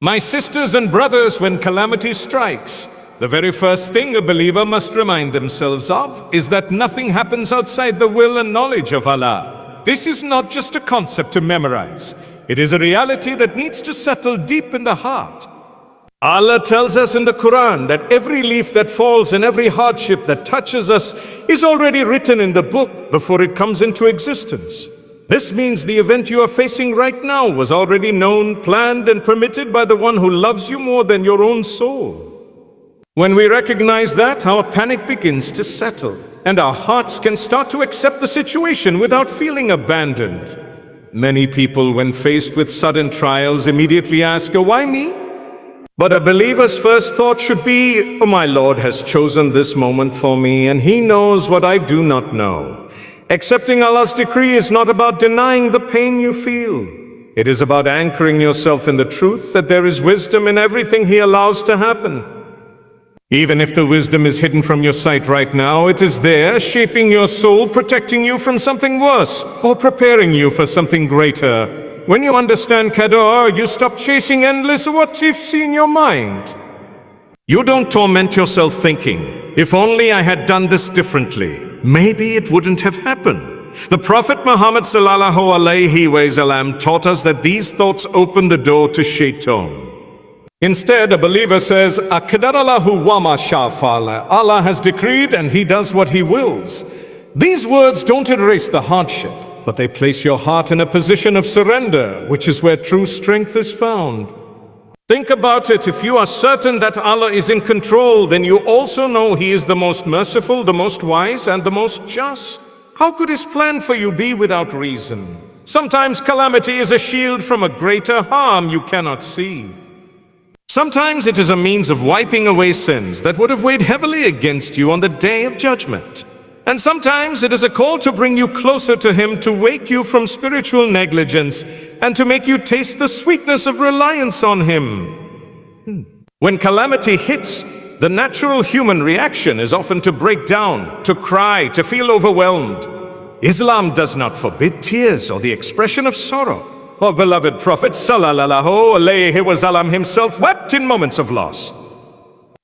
My sisters and brothers, when calamity strikes, the very first thing a believer must remind themselves of is that nothing happens outside the will and knowledge of Allah. This is not just a concept to memorize. It is a reality that needs to settle deep in the heart. Allah tells us in the Qur'an that every leaf that falls and every hardship that touches us is already written in the book before it comes into existence. This means the event you are facing right now was already known, planned, and permitted by the one who loves you more than your own soul. When we recognize that, our panic begins to settle, and our hearts can start to accept the situation without feeling abandoned. Many people, when faced with sudden trials, immediately ask, "Why me?" But a believer's first thought should be, "Oh, my Lord has chosen this moment for me, and He knows what I do not know." Accepting Allah's decree is not about denying the pain you feel. It is about anchoring yourself in the truth that there is wisdom in everything He allows to happen. Even if the wisdom is hidden from your sight right now, it is there, shaping your soul, protecting you from something worse, or preparing you for something greater. When you understand Qadr, you stop chasing endless what-ifs in your mind. You don't torment yourself thinking, "If only I had done this differently, maybe it wouldn't have happened." The Prophet Muhammad sallallahu alaihi wasallam taught us that these thoughts open the door to shaitan. Instead, a believer says, "Aqdar Allahu wa ma shaa fa'ala." Allah has decreed and He does what He wills. These words don't erase the hardship, but they place your heart in a position of surrender, which is where true strength is found. Think about it. If you are certain that Allah is in control, then you also know He is the most merciful, the most wise, and the most just. How could His plan for you be without reason? Sometimes calamity is a shield from a greater harm you cannot see. Sometimes it is a means of wiping away sins that would have weighed heavily against you on the day of judgment. And sometimes it is a call to bring you closer to Him, to wake you from spiritual negligence, and to make you taste the sweetness of reliance on Him. When calamity hits, the natural human reaction is often to break down, to cry, to feel overwhelmed. Islam does not forbid tears or the expression of sorrow. Our beloved Prophet sallallahu alaihi wasallam himself wept in moments of loss.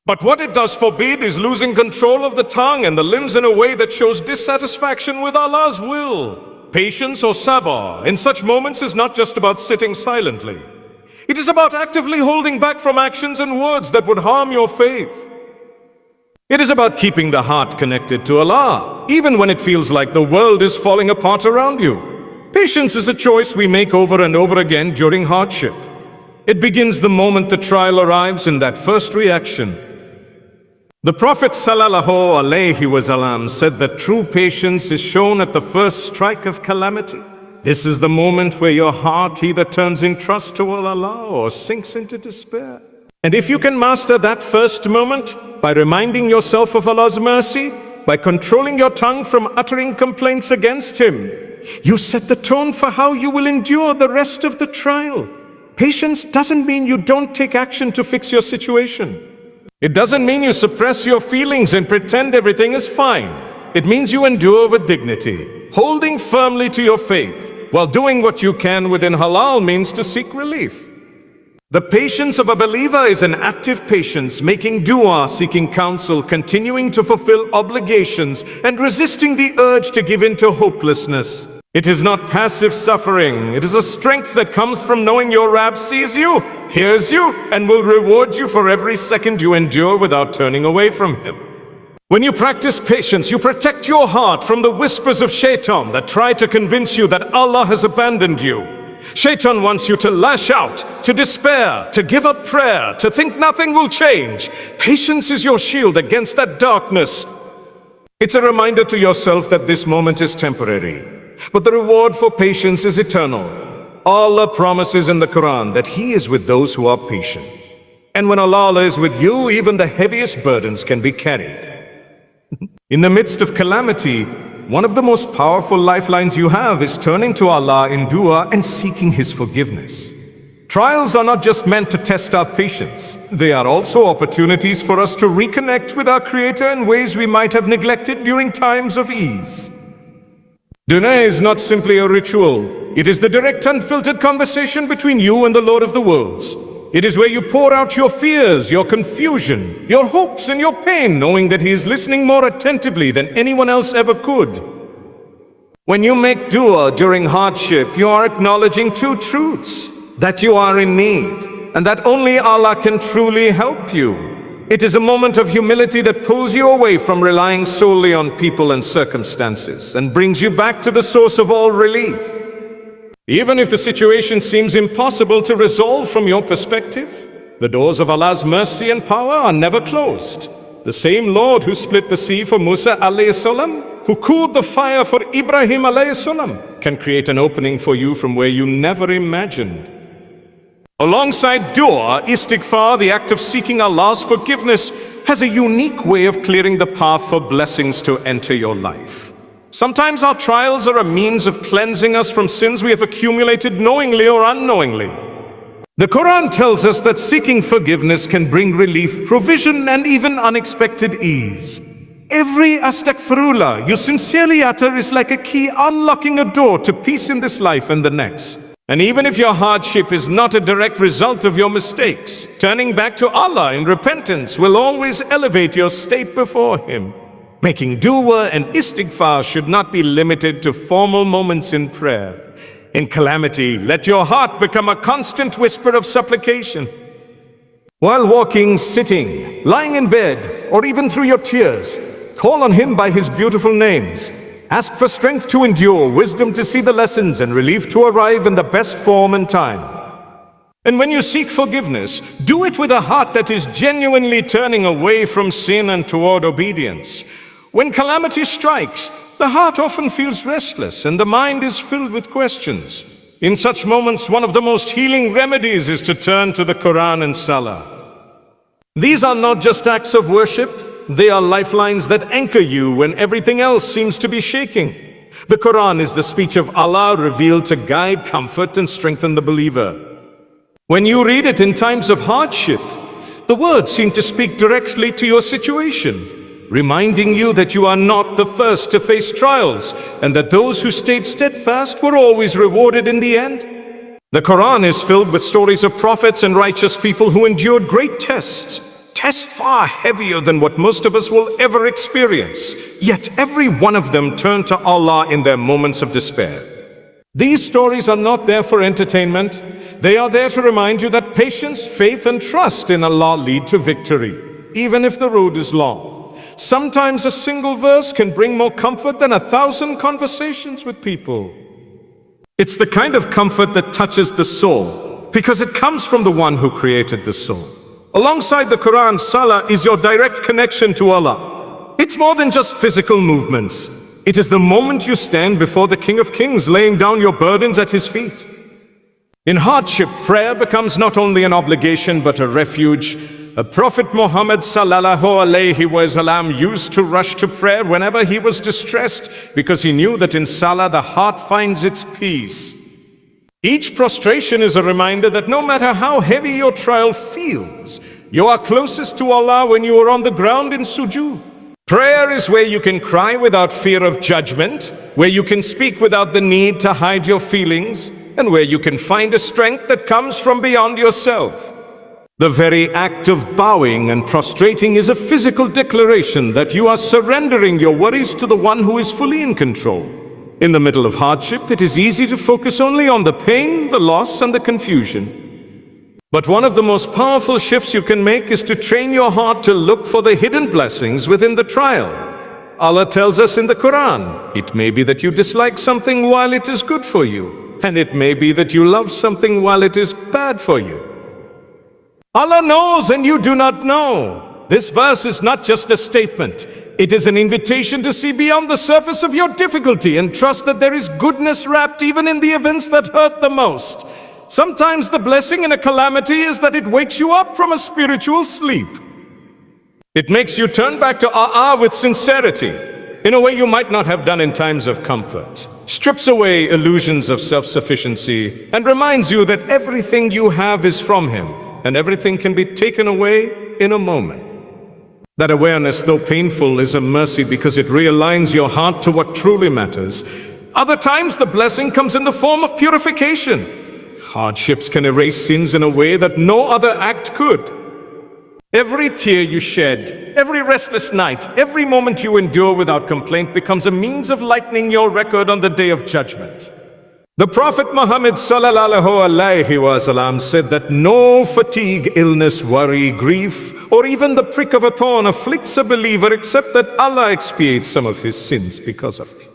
But what it does forbid is losing control of the tongue and the limbs in a way that shows dissatisfaction with Allah's will. Patience or sabr in such moments is not just about sitting silently. It is about actively holding back from actions and words that would harm your faith. It is about keeping the heart connected to Allah, even when it feels like the world is falling apart around you. Patience is a choice we make over and over again during hardship. It begins the moment the trial arrives in that first reaction. The Prophet sallallahu alaihi wasallam said that true patience is shown at the first strike of calamity. This is the moment where your heart either turns in trust toward Allah or sinks into despair. And if you can master that first moment by reminding yourself of Allah's mercy, by controlling your tongue from uttering complaints against Him, you set the tone for how you will endure the rest of the trial. Patience doesn't mean you don't take action to fix your situation. It doesn't mean you suppress your feelings and pretend everything is fine. It means you endure with dignity, holding firmly to your faith, while doing what you can within halal means to seek relief. The patience of a believer is an active patience, making dua, seeking counsel, continuing to fulfill obligations, and resisting the urge to give in to hopelessness. It is not passive suffering. It is a strength that comes from knowing your Rabb sees you, hears you, and will reward you for every second you endure without turning away from Him. When you practice patience, you protect your heart from the whispers of shaitan that try to convince you that Allah has abandoned you. Shaitan wants you to lash out, to despair, to give up prayer, to think nothing will change. Patience is your shield against that darkness. It's a reminder to yourself that this moment is temporary, but the reward for patience is eternal. Allah promises in the Qur'an that He is with those who are patient. And when Allah is with you, even the heaviest burdens can be carried. In the midst of calamity, one of the most powerful lifelines you have is turning to Allah in dua and seeking His forgiveness. Trials are not just meant to test our patience. They are also opportunities for us to reconnect with our Creator in ways we might have neglected during times of ease. Dunya is not simply a ritual. It is the direct, unfiltered conversation between you and the Lord of the worlds. It is where you pour out your fears, your confusion, your hopes and your pain, knowing that He is listening more attentively than anyone else ever could. When you make dua during hardship, you are acknowledging two truths: that you are in need, and that only Allah can truly help you. It is a moment of humility that pulls you away from relying solely on people and circumstances and brings you back to the source of all relief. Even if the situation seems impossible to resolve from your perspective, the doors of Allah's mercy and power are never closed. The same Lord who split the sea for Musa alayhi salam, who cooled the fire for Ibrahim alayhi salam, can create an opening for you from where you never imagined. Alongside dua, Istighfar, the act of seeking Allah's forgiveness, has a unique way of clearing the path for blessings to enter your life. Sometimes our trials are a means of cleansing us from sins we have accumulated knowingly or unknowingly. The Qur'an tells us that seeking forgiveness can bring relief, provision, and even unexpected ease. Every astaghfirullah you sincerely utter is like a key unlocking a door to peace in this life and the next. And even if your hardship is not a direct result of your mistakes, turning back to Allah in repentance will always elevate your state before Him. Making dua and istighfar should not be limited to formal moments in prayer. In calamity, let your heart become a constant whisper of supplication. While walking, sitting, lying in bed, or even through your tears, call on Him by His beautiful names. Ask for strength to endure, wisdom to see the lessons, and relief to arrive in the best form and time. And when you seek forgiveness, do it with a heart that is genuinely turning away from sin and toward obedience. When calamity strikes, the heart often feels restless and the mind is filled with questions. In such moments, one of the most healing remedies is to turn to the Qur'an and Salah. These are not just acts of worship, they are lifelines that anchor you when everything else seems to be shaking. The Qur'an is the speech of Allah revealed to guide, comfort, and strengthen the believer. When you read it in times of hardship, the words seem to speak directly to your situation, reminding you that you are not the first to face trials and that those who stayed steadfast were always rewarded in the end. The Qur'an is filled with stories of prophets and righteous people who endured great tests far heavier than what most of us will ever experience. Yet every one of them turned to Allah in their moments of despair. These stories are not there for entertainment. They are there to remind you that patience, faith, and trust in Allah lead to victory, even if the road is long. Sometimes a single verse can bring more comfort than 1,000 conversations with people. It's the kind of comfort that touches the soul, because it comes from the one who created the soul. Alongside the Qur'an, Salah is your direct connection to Allah. It's more than just physical movements. It is the moment you stand before the King of Kings, laying down your burdens at His feet. In hardship, prayer becomes not only an obligation but a refuge. Prophet Muhammad sallallahu alaihi wasallam used to rush to prayer whenever he was distressed because he knew that in Salah the heart finds its peace. Each prostration is a reminder that no matter how heavy your trial feels, you are closest to Allah when you are on the ground in sujood. Prayer is where you can cry without fear of judgment, where you can speak without the need to hide your feelings, and where you can find a strength that comes from beyond yourself. The very act of bowing and prostrating is a physical declaration that you are surrendering your worries to the one who is fully in control. In the middle of hardship, it is easy to focus only on the pain, the loss, and the confusion. But one of the most powerful shifts you can make is to train your heart to look for the hidden blessings within the trial. Allah tells us in the Qur'an, it may be that you dislike something while it is good for you, and it may be that you love something while it is bad for you. Allah knows and you do not know. This verse is not just a statement. It is an invitation to see beyond the surface of your difficulty and trust that there is goodness wrapped even in the events that hurt the most. Sometimes the blessing in a calamity is that it wakes you up from a spiritual sleep. It makes you turn back to Allah with sincerity, in a way you might not have done in times of comfort. Strips away illusions of self-sufficiency and reminds you that everything you have is from Him and everything can be taken away in a moment. That awareness, though painful, is a mercy because it realigns your heart to what truly matters. Other times, the blessing comes in the form of purification. Hardships can erase sins in a way that no other act could. Every tear you shed, every restless night, every moment you endure without complaint becomes a means of lightening your record on the day of judgment. The Prophet Muhammad sallallahu alaihi wasallam said that no fatigue, illness, worry, grief, or even the prick of a thorn afflicts a believer except that Allah expiates some of his sins because of it.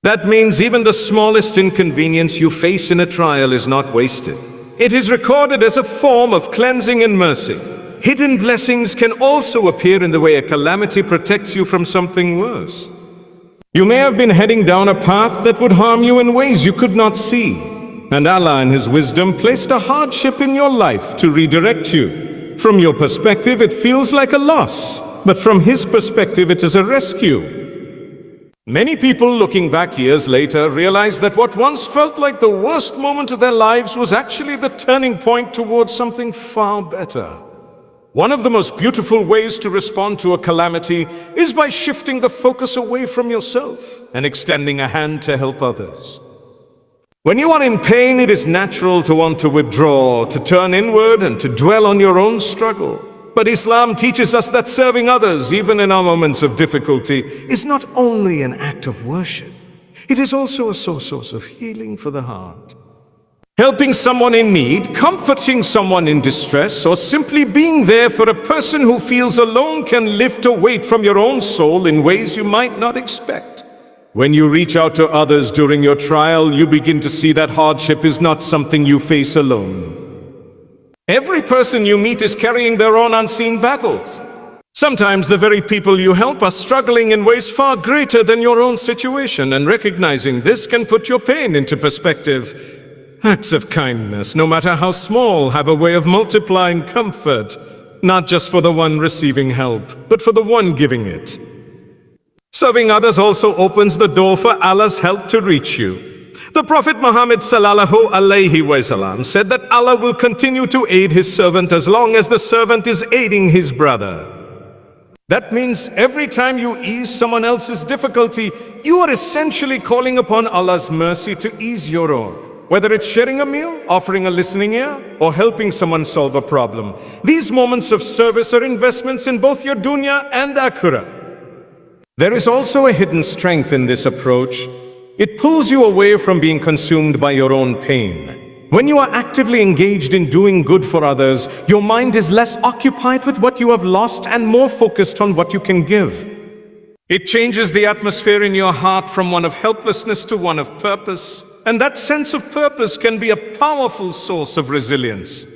That means even the smallest inconvenience you face in a trial is not wasted. It is recorded as a form of cleansing and mercy. Hidden blessings can also appear in the way a calamity protects you from something worse. You may have been heading down a path that would harm you in ways you could not see, and Allah in His wisdom placed a hardship in your life to redirect you. From your perspective, it feels like a loss, but from His perspective, it is a rescue. Many people looking back years later realize that what once felt like the worst moment of their lives was actually the turning point towards something far better. One of the most beautiful ways to respond to a calamity is by shifting the focus away from yourself and extending a hand to help others. When you are in pain, it is natural to want to withdraw, to turn inward and to dwell on your own struggle. But Islam teaches us that serving others, even in our moments of difficulty, is not only an act of worship, it is also a source of healing for the heart. Helping someone in need, comforting someone in distress, or simply being there for a person who feels alone can lift a weight from your own soul in ways you might not expect. When you reach out to others during your trial, you begin to see that hardship is not something you face alone. Every person you meet is carrying their own unseen battles. Sometimes the very people you help are struggling in ways far greater than your own situation, and recognizing this can put your pain into perspective. Acts of kindness, no matter how small, have a way of multiplying comfort, not just for the one receiving help, but for the one giving it. Serving others also opens the door for Allah's help to reach you. The Prophet Muhammad sallallahu alaihi wasallam said that Allah will continue to aid His servant as long as the servant is aiding his brother. That means every time you ease someone else's difficulty, you are essentially calling upon Allah's mercy to ease your own. Whether it's sharing a meal, offering a listening ear, or helping someone solve a problem, these moments of service are investments in both your dunya and akhirah. There is also a hidden strength in this approach. It pulls you away from being consumed by your own pain. When you are actively engaged in doing good for others, your mind is less occupied with what you have lost and more focused on what you can give. It changes the atmosphere in your heart from one of helplessness to one of purpose. And that sense of purpose can be a powerful source of resilience.